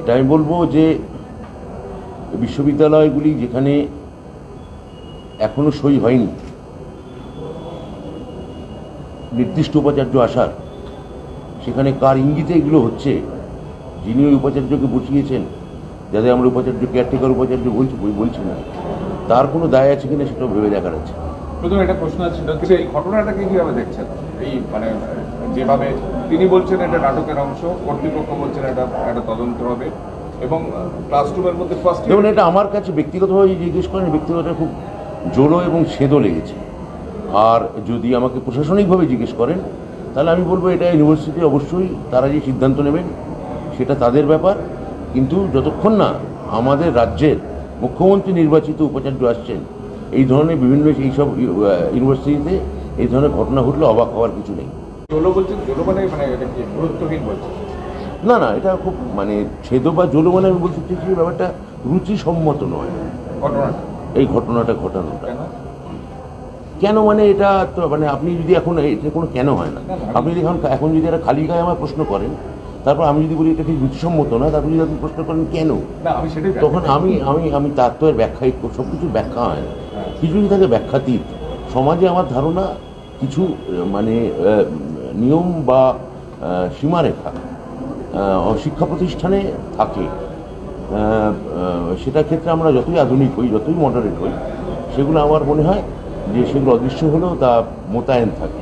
এটা আমি বলবো যে বিশ্ববিদ্যালয়গুলি যেখানে এখনো সই হয়নি নির্দিষ্ট উপাচার্য আসার, সেখানে কার ইঙ্গিতে এগুলো হচ্ছে, যিনি ওই উপাচার্যকে বসিয়েছেন, যাতে আমরা উপাচার্য কেয়ারটেকার উপাচার্য বলছি না, তার কোনো দায় আছে কিনা সেটাও ভেবে দেখার আছে। প্রথমে একটা প্রশ্ন আছে, এই ঘটনাটাকে কিভাবে দেখছেন? এই মানে যেভাবে তিনি বলছেন এটা নাটকের অংশ, কর্তৃপক্ষ বলছেন এটা তদন্ত হবে, এবং ক্লাসরুমের মধ্যে ফার্স্ট যেমন এটা আমার কাছে ব্যক্তিগতভাবে জিজ্ঞেস করেন, ব্যক্তিগত খুব জোরো এবং সেদো লেগেছে। আর যদি আমাকে প্রশাসনিকভাবে জিজ্ঞেস করেন, তাহলে আমি বলবো এটা ইউনিভার্সিটি অবশ্যই তারা যে সিদ্ধান্ত নেবেন সেটা তাদের ব্যাপার। কিন্তু যতক্ষণ না আমাদের রাজ্যের মুখ্যমন্ত্রী নির্বাচিত উপাচার্য আসছেন, এই ধরনের বিভিন্ন এইসব ইউনিভার্সিটিতে এই ধরনের ঘটনা ঘটলে অবাক হওয়ার কিছু নেই। জোলো বলছেন, জোলো মানে এটা কি গুরুত্বহীন বলছেন? না না, এটা খুব মানে ছেদো বা জোলো মানে আমি বলতে চাইছি ব্যাপারটা রুচিসম্মত নয়। ঘটনাটা এই ঘটনাটা ঘটানোটা কেন, মানে এটা তো মানে আপনি যদি এখন এটা কোনো কেন হয় না, আপনি যদি এখন যদি একটা খালি গায়ে আমার প্রশ্ন করেন, তারপর আমি যদি বলি এটা ঠিক রুচিসম্মত না, তারপর যদি আপনি প্রশ্ন করেন কেন, তখন আমি আমি আমি তার তো ব্যাখ্যাই সব কিছু ব্যাখ্যা হয় না, কিছুই থাকে ব্যাখ্যাতীত। সমাজে আমার ধারণা কিছু মানে নিয়ম বা সীমারেখা শিক্ষা প্রতিষ্ঠানে থাকে, সেটার ক্ষেত্রে আমরা যতই আধুনিক হই, যতই মডারেট হই, সেগুলো আমার মনে হয় যে সেগুলো অদৃশ্য হলেও তা মোতায়েন থাকে।